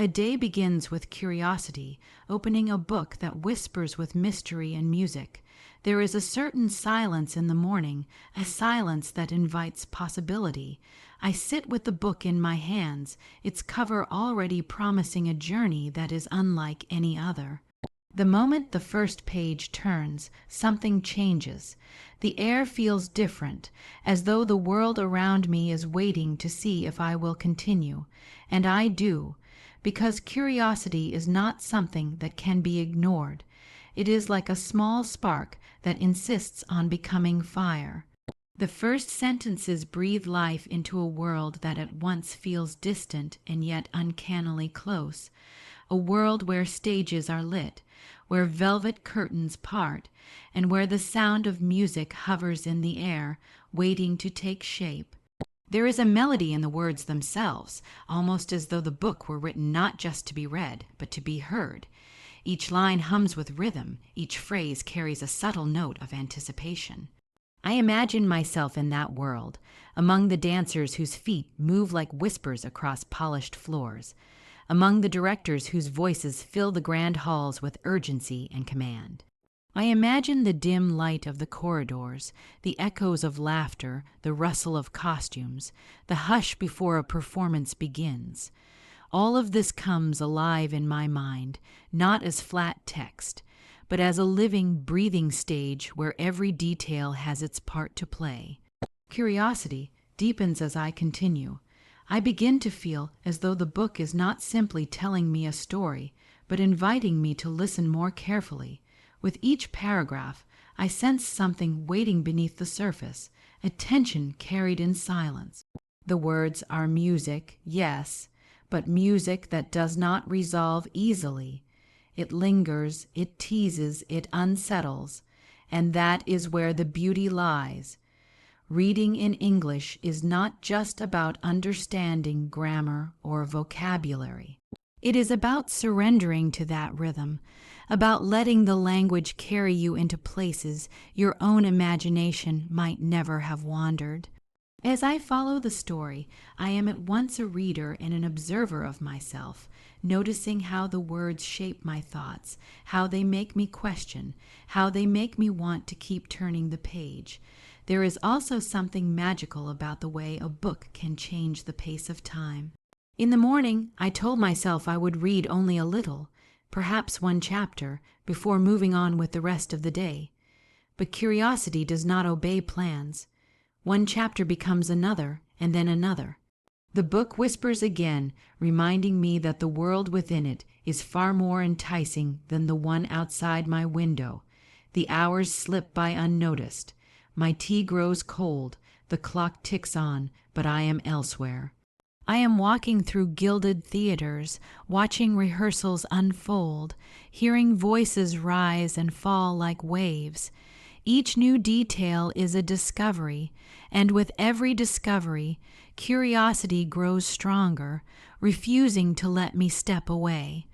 A day begins with curiosity, opening a book that whispers with mystery and music. There is a certain silence in the morning, a silence that invites possibility. I sit with the book in my hands, its cover already promising a journey that is unlike any other. The moment the first page turns, something changes. The air feels different, as though the world around me is waiting to see if I will continue. And I do, because curiosity is not something that can be ignored. It is like a small spark that insists on becoming fire. The first sentences breathe life into a world that at once feels distant and yet uncannily close. A world where stages are lit, where velvet curtains part, and where the sound of music hovers in the air, waiting to take shape. There is a melody in the words themselves, almost as though the book were written not just to be read, but to be heard. Each line hums with rhythm, each phrase carries a subtle note of anticipation. I imagine myself in that world, among the dancers whose feet move like whispers across polished floors, among the directors whose voices fill the grand halls with urgency and command. I imagine the dim light of the corridors, the echoes of laughter, the rustle of costumes, the hush before a performance begins. All of this comes alive in my mind, not as flat text, but as a living, breathing stage where every detail has its part to play. Curiosity deepens as I continue. I begin to feel as though the book is not simply telling me a story, but inviting me to listen more carefully. With each paragraph, I sense something waiting beneath the surface, a tension carried in silence. The words are music, yes, but music that does not resolve easily. It lingers, it teases, it unsettles, and that is where the beauty lies. Reading in English is not just about understanding grammar or vocabulary. It is about surrendering to that rhythm, about letting the language carry you into places your own imagination might never have wandered. As I follow the story, I am at once a reader and an observer of myself, noticing how the words shape my thoughts, how they make me question, how they make me want to keep turning the page. There is also something magical about the way a book can change the pace of time. In the morning, I told myself I would read only a little, perhaps one chapter, before moving on with the rest of the day. But curiosity does not obey plans. One chapter becomes another, and then another. The book whispers again, reminding me that the world within it is far more enticing than the one outside my window. The hours slip by unnoticed. My tea grows cold, the clock ticks on, but I am elsewhere. I am walking through gilded theaters, watching rehearsals unfold, hearing voices rise and fall like waves. Each new detail is a discovery, and with every discovery, curiosity grows stronger, refusing to let me step away.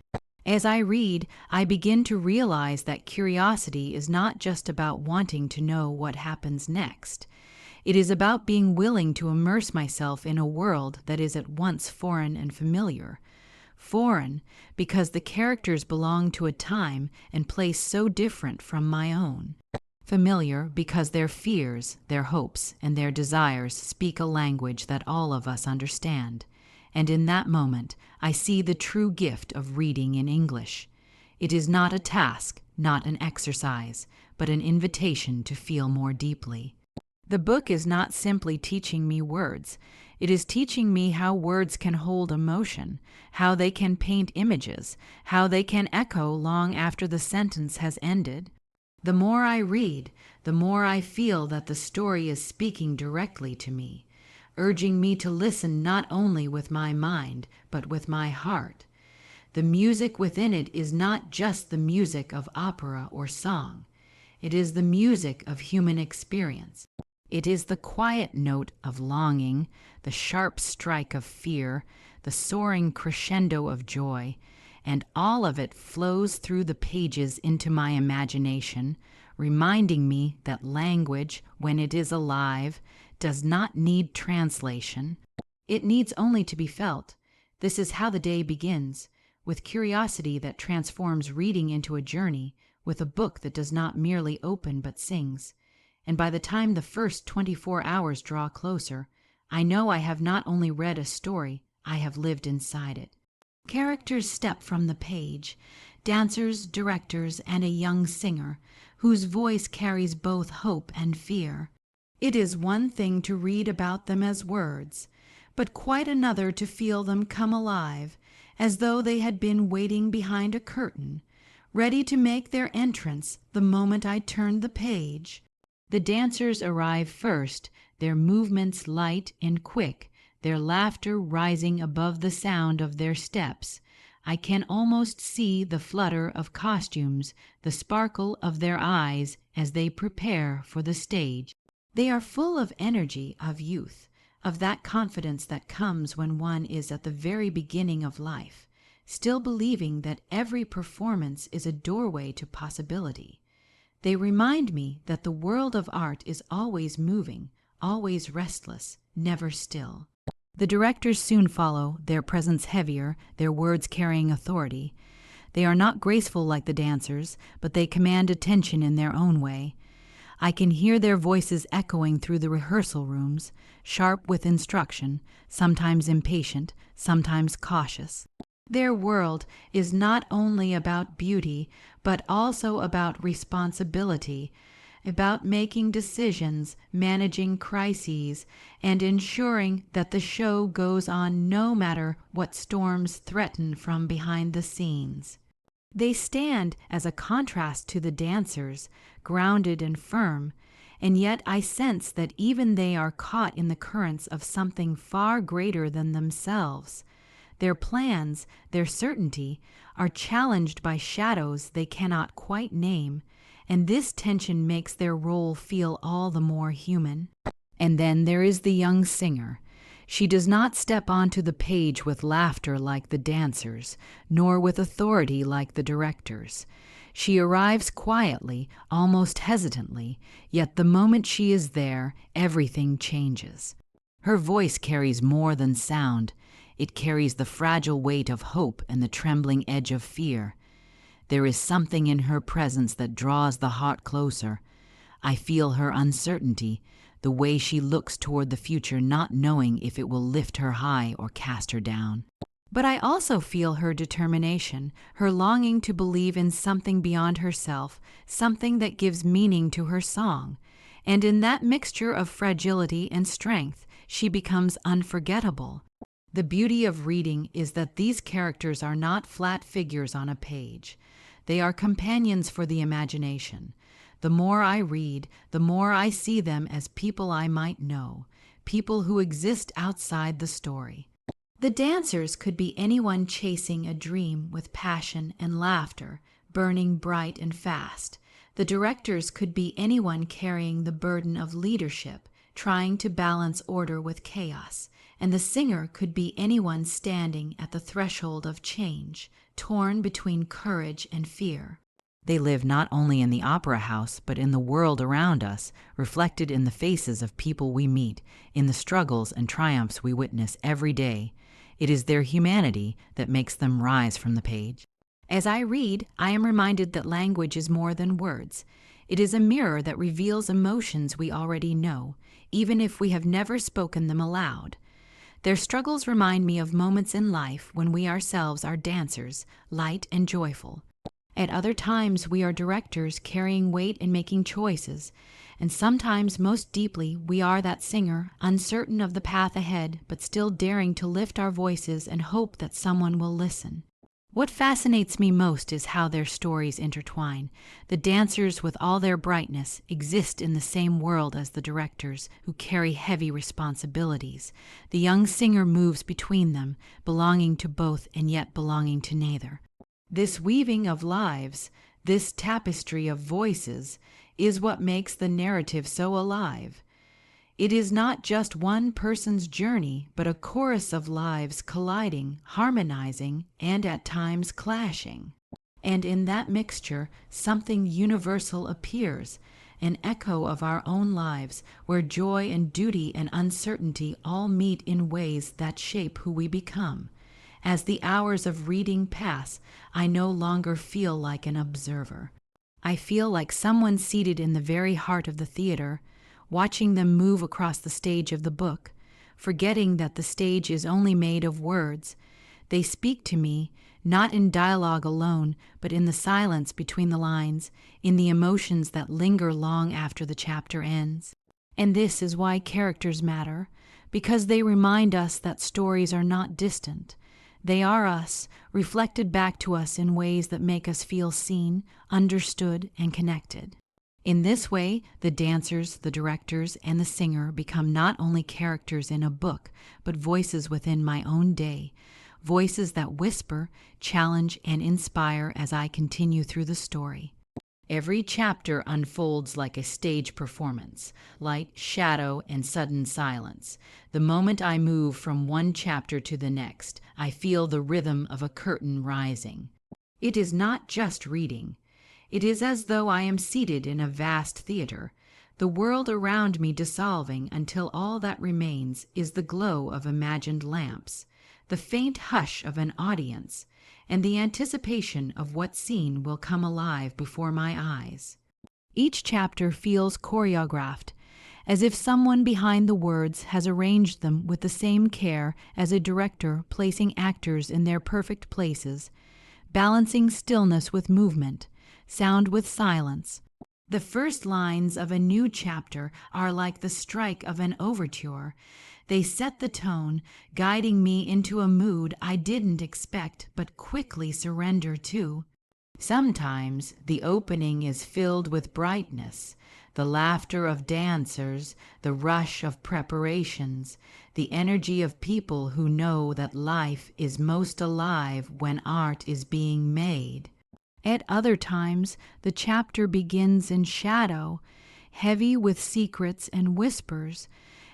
As I read, I begin to realize that curiosity is not just about wanting to know what happens next. It is about being willing to immerse myself in a world that is at once foreign and familiar. Foreign, because the characters belong to a time and place so different from my own. Familiar, because their fears, their hopes, and their desires speak a language that all of us understand. And in that moment, I see the true gift of reading in English. It is not a task, not an exercise, but an invitation to feel more deeply. The book is not simply teaching me words. It is teaching me how words can hold emotion, how they can paint images, how they can echo long after the sentence has ended. The more I read, the more I feel that the story is speaking directly to me, urging me to listen not only with my mind, but with my heart. The music within it is not just the music of opera or song. It is the music of human experience. It is the quiet note of longing, the sharp strike of fear, the soaring crescendo of joy, and all of it flows through the pages into my imagination, reminding me that language, when it is alive, does not need translation. It needs only to be felt. This is how the day begins. with curiosity that transforms reading into a journey, with a book that does not merely open but sings. And by the time the first 24 hours draw closer, I know I have not only read a story, I have lived inside it. Characters step from the page, dancers, directors, and a young singer, whose voice carries both hope and fear. It is one thing to read about them as words, but quite another to feel them come alive, as though they had been waiting behind a curtain, ready to make their entrance the moment I turned the page. The dancers arrive first, their movements light and quick, their laughter rising above the sound of their steps. I can almost see the flutter of costumes, the sparkle of their eyes as they prepare for the stage. They are full of energy, of youth, of that confidence that comes when one is at the very beginning of life, still believing that every performance is a doorway to possibility. They remind me that the world of art is always moving, always restless, never still. The directors soon follow, their presence heavier, their words carrying authority. They are not graceful like the dancers, but they command attention in their own way. I can hear their voices echoing through the rehearsal rooms, sharp with instruction, sometimes impatient, sometimes cautious. Their world is not only about beauty, but also about responsibility, about making decisions, managing crises, and ensuring that the show goes on no matter what storms threaten from behind the scenes. They stand as a contrast to the dancers, grounded and firm, and yet I sense that even they are caught in the currents of something far greater than themselves. Their plans, their certainty, are challenged by shadows they cannot quite name, and this tension makes their role feel all the more human. And then there is the young singer. She does not step onto the page with laughter like the dancers, nor with authority like the directors. She arrives quietly, almost hesitantly, yet the moment she is there, everything changes. Her voice carries more than sound. It carries the fragile weight of hope and the trembling edge of fear. There is something in her presence that draws the heart closer. I feel her uncertainty, the way she looks toward the future, not knowing if it will lift her high or cast her down. But I also feel her determination, her longing to believe in something beyond herself, something that gives meaning to her song. And in that mixture of fragility and strength, she becomes unforgettable. The beauty of reading is that these characters are not flat figures on a page. They are companions for the imagination. The more I read, the more I see them as people I might know, people who exist outside the story. The dancers could be anyone chasing a dream with passion and laughter, burning bright and fast. The directors could be anyone carrying the burden of leadership, trying to balance order with chaos. And the singer could be anyone standing at the threshold of change, torn between courage and fear. They live not only in the opera house, but in the world around us, reflected in the faces of people we meet, in the struggles and triumphs we witness every day. It is their humanity that makes them rise from the page. As I read, I am reminded that language is more than words. It is a mirror that reveals emotions we already know, even if we have never spoken them aloud. Their struggles remind me of moments in life when we ourselves are dancers, light and joyful. At other times, we are directors carrying weight and making choices. And sometimes, most deeply, we are that singer, uncertain of the path ahead, but still daring to lift our voices and hope that someone will listen. What fascinates me most is how their stories intertwine. The dancers, with all their brightness, exist in the same world as the directors, who carry heavy responsibilities. The young singer moves between them, belonging to both and yet belonging to neither. This weaving of lives, this tapestry of voices, is what makes the narrative so alive. It is not just one person's journey, but a chorus of lives colliding, harmonizing, and at times clashing. And in that mixture, something universal appears, an echo of our own lives, where joy and duty and uncertainty all meet in ways that shape who we become. As the hours of reading pass, I no longer feel like an observer. I feel like someone seated in the very heart of the theater, watching them move across the stage of the book, forgetting that the stage is only made of words. They speak to me, not in dialogue alone, but in the silence between the lines, in the emotions that linger long after the chapter ends. And this is why characters matter, because they remind us that stories are not distant. They are us, reflected back to us in ways that make us feel seen, understood, and connected. In this way, the dancers, the directors, and the singer become not only characters in a book, but voices within my own day, voices that whisper, challenge, and inspire as I continue through the story. Every chapter unfolds like a stage performance, light, shadow, and sudden silence. The moment I move from one chapter to the next, I feel the rhythm of a curtain rising. It is not just reading. It is as though I am seated in a vast theater, the world around me dissolving until all that remains is the glow of imagined lamps, the faint hush of an audience, and the anticipation of what scene will come alive before my eyes. Each chapter feels choreographed, as if someone behind the words has arranged them with the same care as a director placing actors in their perfect places, balancing stillness with movement, sound with silence. The first lines of a new chapter are like the strike of an overture. They set the tone, guiding me into a mood I didn't expect but quickly surrender to. Sometimes the opening is filled with brightness, the laughter of dancers, the rush of preparations, the energy of people who know that life is most alive when art is being made. At other times, the chapter begins in shadow, heavy with secrets and whispers,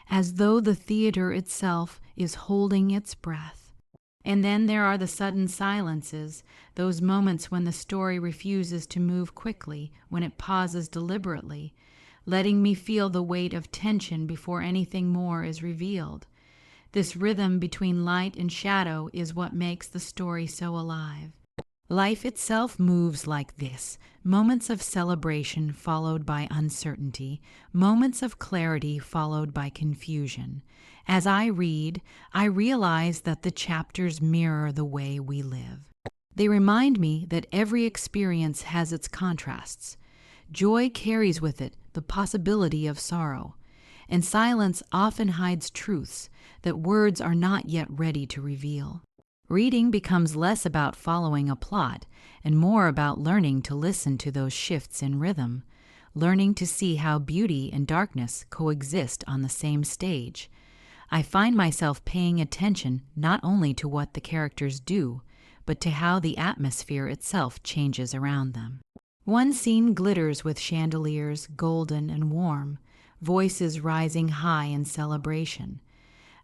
as though the theater itself is holding its breath. And then there are the sudden silences, those moments when the story refuses to move quickly, when it pauses deliberately, letting me feel the weight of tension before anything more is revealed. This rhythm between light and shadow is what makes the story so alive. Life itself moves like this, moments of celebration followed by uncertainty, moments of clarity followed by confusion. As I read, I realize that the chapters mirror the way we live. They remind me that every experience has its contrasts. Joy carries with it the possibility of sorrow, and silence often hides truths that words are not yet ready to reveal. Reading becomes less about following a plot and more about learning to listen to those shifts in rhythm, learning to see how beauty and darkness coexist on the same stage. I find myself paying attention not only to what the characters do, but to how the atmosphere itself changes around them. One scene glitters with chandeliers, golden and warm, voices rising high in celebration.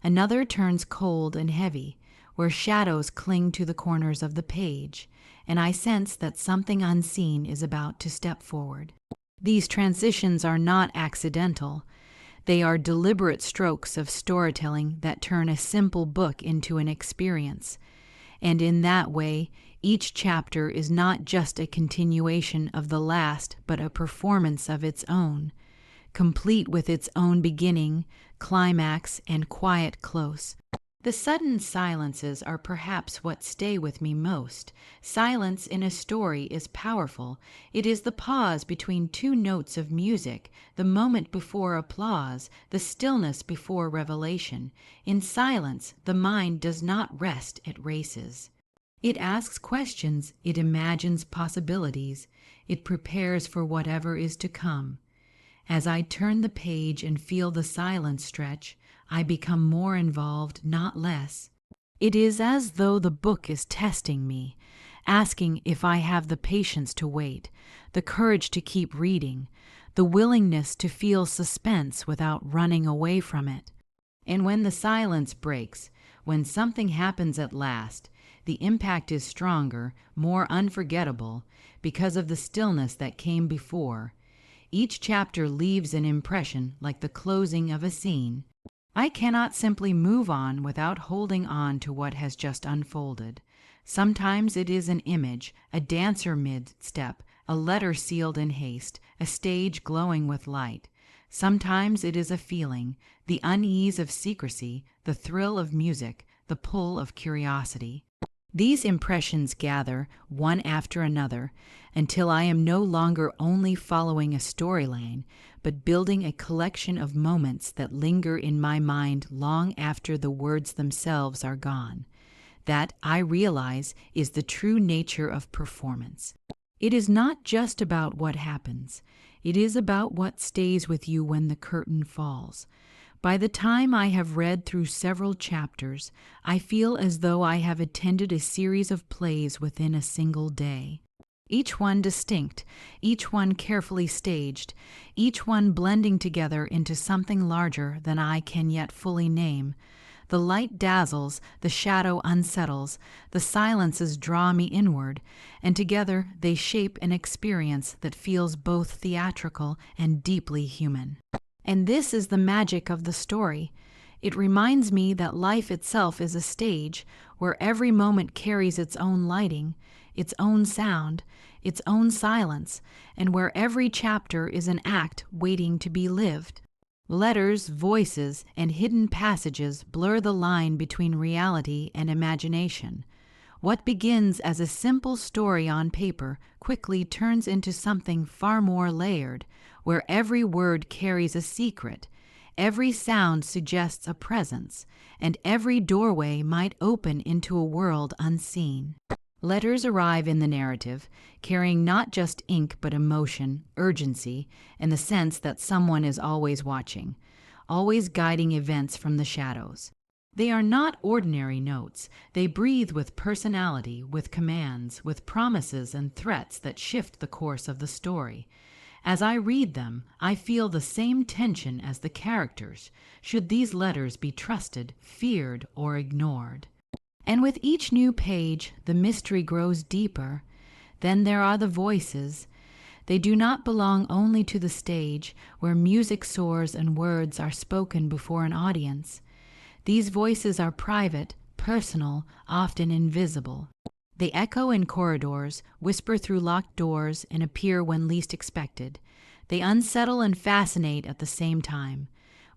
Another turns cold and heavy, where shadows cling to the corners of the page, and I sense that something unseen is about to step forward. These transitions are not accidental. They are deliberate strokes of storytelling that turn a simple book into an experience. And in that way, each chapter is not just a continuation of the last, but a performance of its own, complete with its own beginning, climax, and quiet close. The sudden silences are perhaps what stay with me most. Silence in a story is powerful. It is the pause between two notes of music, the moment before applause, the stillness before revelation. In silence, the mind does not rest, it races. It asks questions, it imagines possibilities, it prepares for whatever is to come. As I turn the page and feel the silence stretch, I become more involved, not less. It is as though the book is testing me, asking if I have the patience to wait, the courage to keep reading, the willingness to feel suspense without running away from it. And when the silence breaks, when something happens at last, the impact is stronger, more unforgettable, because of the stillness that came before. Each chapter leaves an impression like the closing of a scene. I cannot simply move on without holding on to what has just unfolded. Sometimes it is an image, a dancer mid-step, a letter sealed in haste, a stage glowing with light. Sometimes it is a feeling, the unease of secrecy, the thrill of music, the pull of curiosity. These impressions gather, one after another, until I am no longer only following a storyline, but building a collection of moments that linger in my mind long after the words themselves are gone. That, I realize, is the true nature of performance. It is not just about what happens. It is about what stays with you when the curtain falls. By the time I have read through several chapters, I feel as though I have attended a series of plays within a single day. Each one distinct, each one carefully staged, each one blending together into something larger than I can yet fully name. The light dazzles, the shadow unsettles, the silences draw me inward, and together they shape an experience that feels both theatrical and deeply human. And this is the magic of the story. It reminds me that life itself is a stage where every moment carries its own lighting, its own sound, its own silence, and where every chapter is an act waiting to be lived. Letters, voices, and hidden passages blur the line between reality and imagination. What begins as a simple story on paper quickly turns into something far more layered, where every word carries a secret, every sound suggests a presence, and every doorway might open into a world unseen. Letters arrive in the narrative, carrying not just ink but emotion, urgency, and the sense that someone is always watching, always guiding events from the shadows. They are not ordinary notes. They breathe with personality, with commands, with promises and threats that shift the course of the story. As I read them, I feel the same tension as the characters, should these letters be trusted, feared, or ignored. And with each new page, the mystery grows deeper. Then there are the voices. They do not belong only to the stage, where music soars and words are spoken before an audience. These voices are private, personal, often invisible. They echo in corridors, whisper through locked doors, and appear when least expected. They unsettle and fascinate at the same time.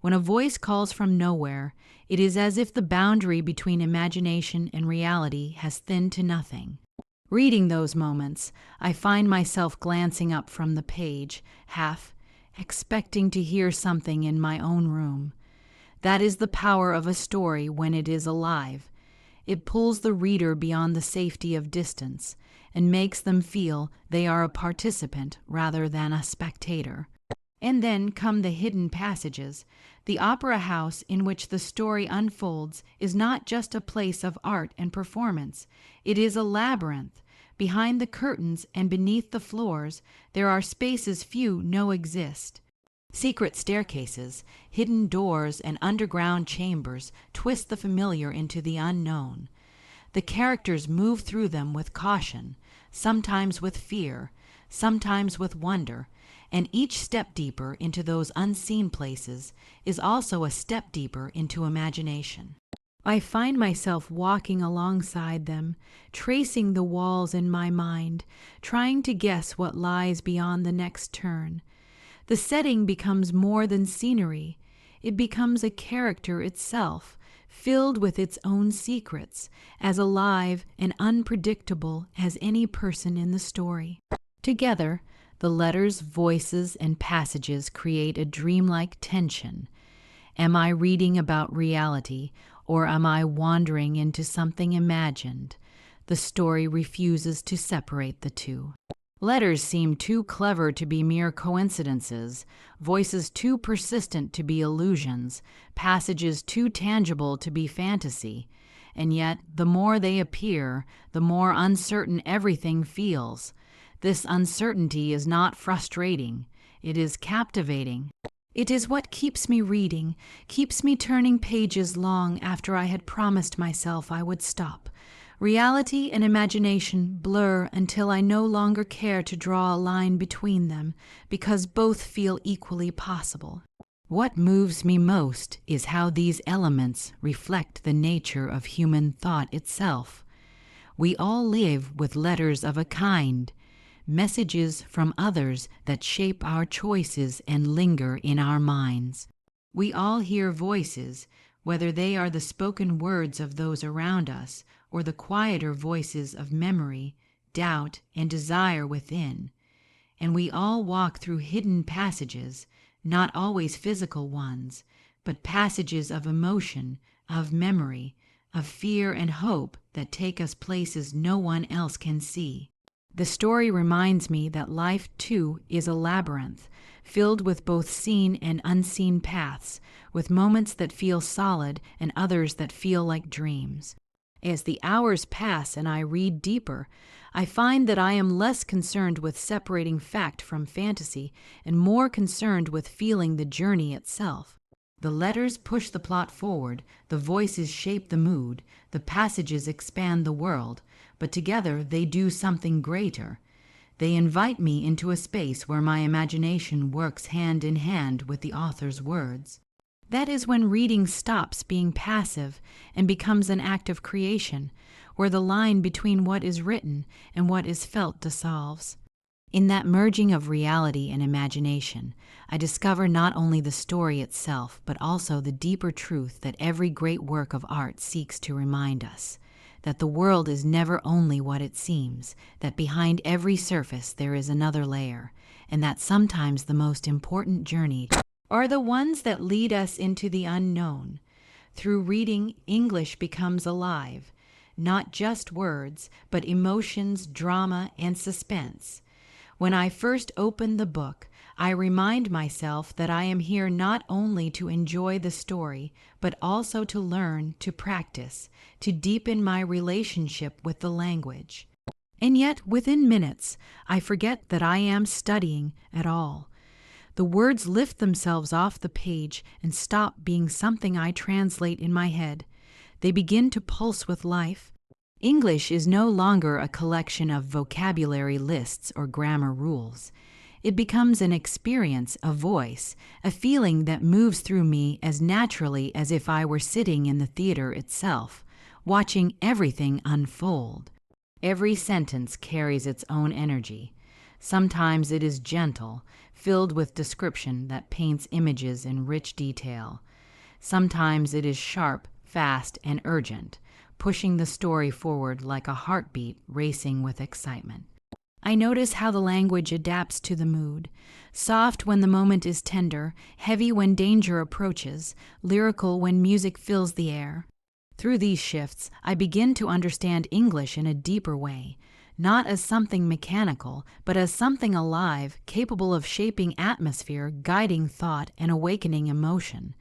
When a voice calls from nowhere, it is as if the boundary between imagination and reality has thinned to nothing. Reading those moments, I find myself glancing up from the page, half expecting to hear something in my own room. That is the power of a story when it is alive. It pulls the reader beyond the safety of distance and makes them feel they are a participant rather than a spectator. And then come the hidden passages. The opera house in which the story unfolds is not just a place of art and performance. It is a labyrinth. Behind the curtains and beneath the floors, there are spaces few know exist. Secret staircases, hidden doors, and underground chambers twist the familiar into the unknown. The characters move through them with caution, sometimes with fear, sometimes with wonder, and each step deeper into those unseen places is also a step deeper into imagination. I find myself walking alongside them, tracing the walls in my mind, trying to guess what lies beyond the next turn. The setting becomes more than scenery. It becomes a character itself, filled with its own secrets, as alive and unpredictable as any person in the story. Together, the letters, voices, and passages create a dreamlike tension. Am I reading about reality, or am I wandering into something imagined? The story refuses to separate the two. Letters seem too clever to be mere coincidences, voices too persistent to be illusions, passages too tangible to be fantasy. And yet, the more they appear, the more uncertain everything feels. This uncertainty is not frustrating. It is captivating. It is what keeps me reading, keeps me turning pages long after I had promised myself I would stop. Reality and imagination blur until I no longer care to draw a line between them, because both feel equally possible. What moves me most is how these elements reflect the nature of human thought itself. We all live with letters of a kind, messages from others that shape our choices and linger in our minds. We all hear voices, whether they are the spoken words of those around us or the quieter voices of memory, doubt, and desire within. And we all walk through hidden passages, not always physical ones, but passages of emotion, of memory, of fear and hope that take us places no one else can see. The story reminds me that life, too, is a labyrinth, filled with both seen and unseen paths, with moments that feel solid and others that feel like dreams. As the hours pass and I read deeper, I find that I am less concerned with separating fact from fantasy and more concerned with feeling the journey itself. The letters push the plot forward, the voices shape the mood, the passages expand the world, but together they do something greater. They invite me into a space where my imagination works hand in hand with the author's words. That is when reading stops being passive and becomes an act of creation, where the line between what is written and what is felt dissolves. In that merging of reality and imagination, I discover not only the story itself, but also the deeper truth that every great work of art seeks to remind us, that the world is never only what it seems, that behind every surface there is another layer, and that sometimes the most important journey are the ones that lead us into the unknown. Through reading, English becomes alive, not just words, but emotions, drama, and suspense. When I first open the book, I remind myself that I am here not only to enjoy the story, but also to learn, to practice, to deepen my relationship with the language. And yet, within minutes, I forget that I am studying at all. The words lift themselves off the page and stop being something I translate in my head. They begin to pulse with life. English is no longer a collection of vocabulary lists or grammar rules. It becomes an experience, a voice, a feeling that moves through me as naturally as if I were sitting in the theater itself, watching everything unfold. Every sentence carries its own energy. Sometimes it is gentle, filled with description that paints images in rich detail. Sometimes it is sharp, fast, and urgent, pushing the story forward like a heartbeat racing with excitement. I notice how the language adapts to the mood, soft when the moment is tender, heavy when danger approaches, lyrical when music fills the air. Through these shifts, I begin to understand English in a deeper way, not as something mechanical, but as something alive, capable of shaping atmosphere, guiding thought, and awakening emotion.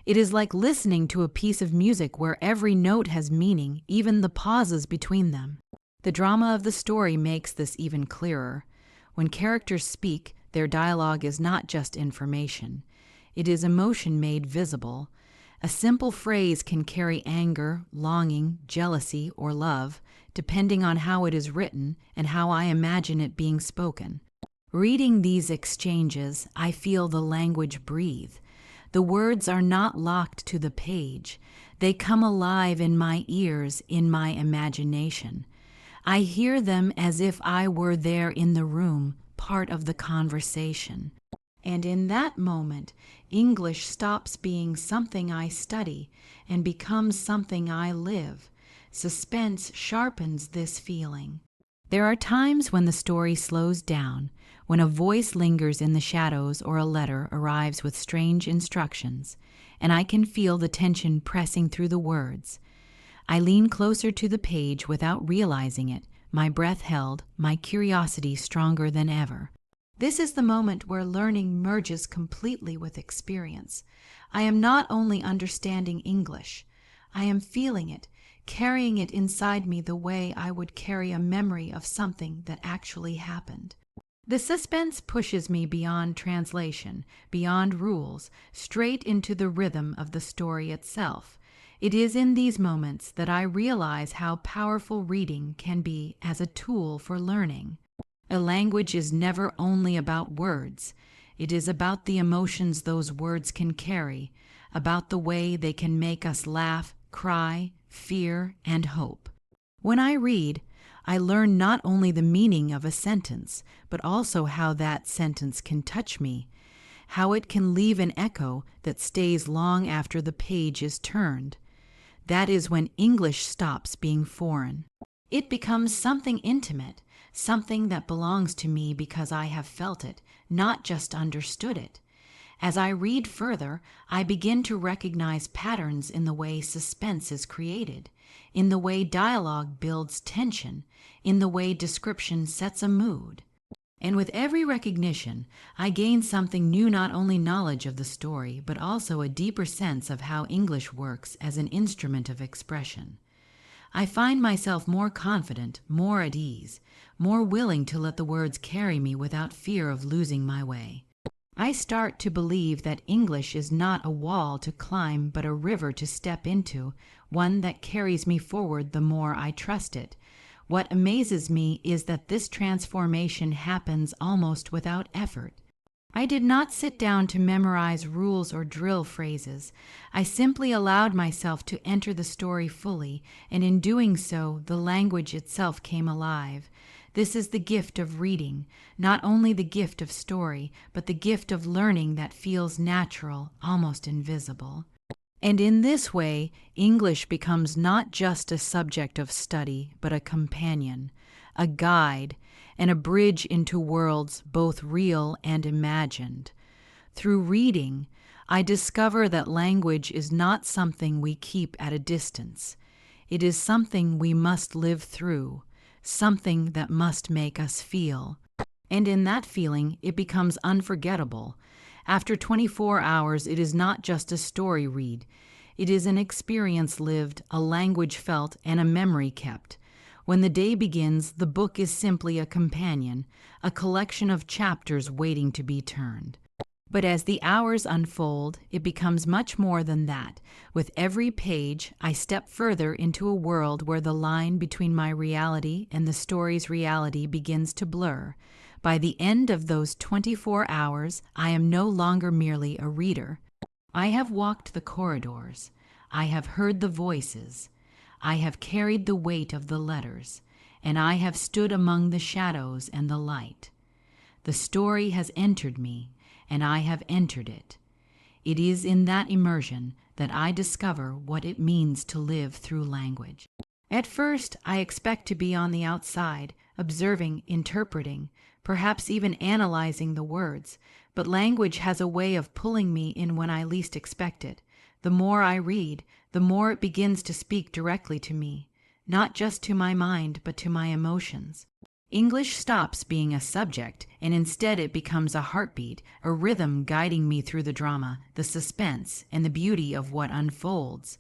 It is like listening to a piece of music where every note has meaning, even the pauses between them. The drama of the story makes this even clearer. When characters speak, their dialogue is not just information. It is emotion made visible. A simple phrase can carry anger, longing, jealousy, or love, depending on how it is written and how I imagine it being spoken. Reading these exchanges, I feel the language breathe. The words are not locked to the page. They come alive in my ears, in my imagination. I hear them as if I were there in the room, part of the conversation. And in that moment, English stops being something I study and becomes something I live. Suspense sharpens this feeling. There are times when the story slows down, when a voice lingers in the shadows or a letter arrives with strange instructions, and I can feel the tension pressing through the words. I lean closer to the page without realizing it, my breath held, my curiosity stronger than ever. This is the moment where learning merges completely with experience. I am not only understanding English, I am feeling it, carrying it inside me the way I would carry a memory of something that actually happened. The suspense pushes me beyond translation, beyond rules, straight into the rhythm of the story itself. It is in these moments that I realize how powerful reading can be as a tool for learning. A language is never only about words. It is about the emotions those words can carry, about the way they can make us laugh, cry, fear, and hope. When I read, I learn not only the meaning of a sentence, but also how that sentence can touch me, how it can leave an echo that stays long after the page is turned. That is when English stops being foreign. It becomes something intimate, something that belongs to me because I have felt it, not just understood it. As I read further, I begin to recognize patterns in the way suspense is created, in the way dialogue builds tension, in the way description sets a mood. And with every recognition, I gain something new, not only knowledge of the story, but also a deeper sense of how English works as an instrument of expression. I find myself more confident, more at ease, more willing to let the words carry me without fear of losing my way. I start to believe that English is not a wall to climb, but a river to step into, one that carries me forward the more I trust it. What amazes me is that this transformation happens almost without effort. I did not sit down to memorize rules or drill phrases. I simply allowed myself to enter the story fully, and in doing so, the language itself came alive. This is the gift of reading, not only the gift of story, but the gift of learning that feels natural, almost invisible. And in this way, English becomes not just a subject of study, but a companion, a guide, and a bridge into worlds both real and imagined. Through reading, I discover that language is not something we keep at a distance. It is something we must live through, something that must make us feel. And in that feeling, it becomes unforgettable. After 24 hours, it is not just a story read. It is an experience lived, a language felt, and a memory kept. When the day begins, the book is simply a companion, a collection of chapters waiting to be turned. But as the hours unfold, it becomes much more than that. With every page, I step further into a world where the line between my reality and the story's reality begins to blur. By the end of those 24 hours, I am no longer merely a reader. I have walked the corridors. I have heard the voices. I have carried the weight of the letters, and I have stood among the shadows and the light. The story has entered me, and I have entered it. It is in that immersion that I discover what it means to live through language. At first, I expect to be on the outside, observing, interpreting, perhaps even analyzing the words, but language has a way of pulling me in when I least expect it. The more I read, the more it begins to speak directly to me, not just to my mind, but to my emotions. English stops being a subject, and instead it becomes a heartbeat, a rhythm guiding me through the drama, the suspense, and the beauty of what unfolds.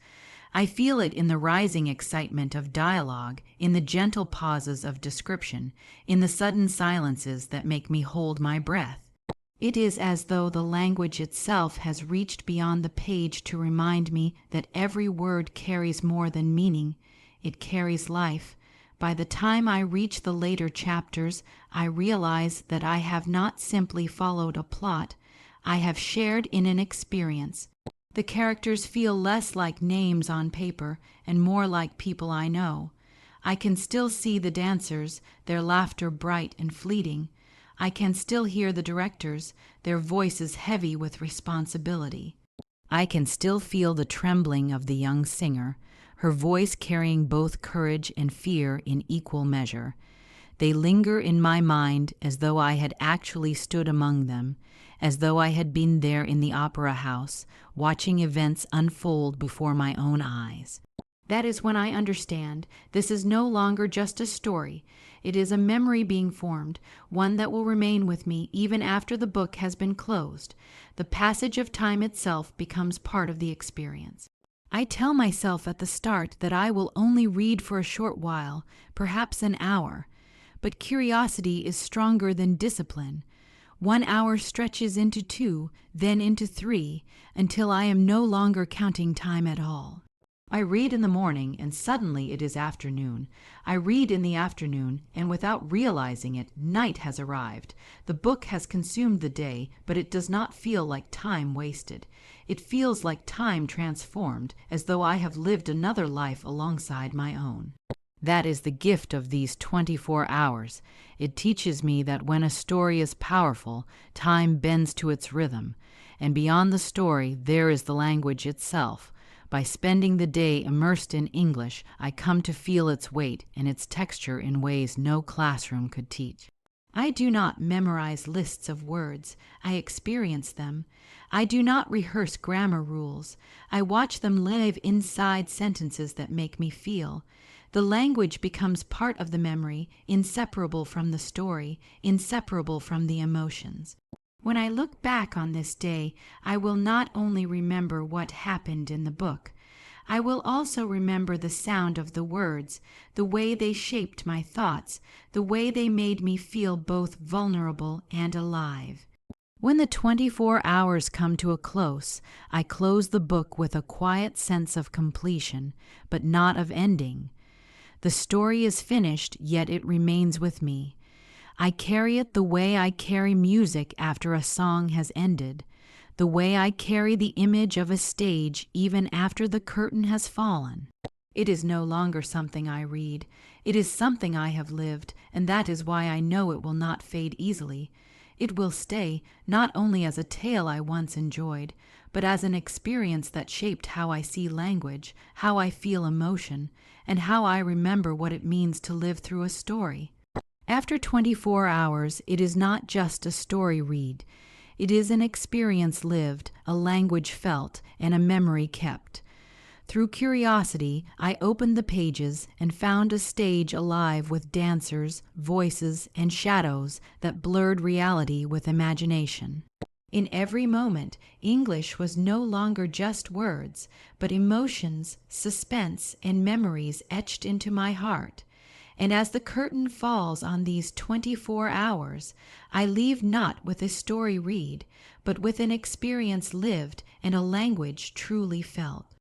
I feel it in the rising excitement of dialogue, in the gentle pauses of description, in the sudden silences that make me hold my breath. It is as though the language itself has reached beyond the page to remind me that every word carries more than meaning. It carries life. By the time I reach the later chapters, I realize that I have not simply followed a plot. I have shared in an experience. The characters feel less like names on paper and more like people I know. I can still see the dancers, their laughter bright and fleeting. I can still hear the directors, their voices heavy with responsibility. I can still feel the trembling of the young singer, her voice carrying both courage and fear in equal measure. They linger in my mind as though I had actually stood among them, as though I had been there in the opera house, watching events unfold before my own eyes. That is when I understand this is no longer just a story. It is a memory being formed, one that will remain with me even after the book has been closed. The passage of time itself becomes part of the experience. I tell myself at the start that I will only read for a short while, perhaps an hour. But curiosity is stronger than discipline. 1 hour stretches into 2, then into 3, until I am no longer counting time at all. I read in the morning, and suddenly it is afternoon. I read in the afternoon, and without realizing it, night has arrived. The book has consumed the day, but it does not feel like time wasted. It feels like time transformed, as though I have lived another life alongside my own. That is the gift of these 24 hours. It teaches me that when a story is powerful, time bends to its rhythm, and beyond the story, there is the language itself. By spending the day immersed in English, I come to feel its weight and its texture in ways no classroom could teach. I do not memorize lists of words. I experience them. I do not rehearse grammar rules. I watch them live inside sentences that make me feel. The language becomes part of the memory, inseparable from the story, inseparable from the emotions. When I look back on this day, I will not only remember what happened in the book, I will also remember the sound of the words, the way they shaped my thoughts, the way they made me feel both vulnerable and alive. When the 24 hours come to a close, I close the book with a quiet sense of completion, but not of ending. The story is finished, yet it remains with me. I carry it the way I carry music after a song has ended, the way I carry the image of a stage even after the curtain has fallen. It is no longer something I read. It is something I have lived, and that is why I know it will not fade easily. It will stay, not only as a tale I once enjoyed, but as an experience that shaped how I see language, how I feel emotion, and how I remember what it means to live through a story. After 24 hours, it is not just a story read. It is an experience lived, a language felt, and a memory kept. Through curiosity, I opened the pages and found a stage alive with dancers, voices, and shadows that blurred reality with imagination. In every moment, English was no longer just words, but emotions, suspense, and memories etched into my heart. And as the curtain falls on these 24 hours, I leave not with a story read, but with an experience lived and a language truly felt.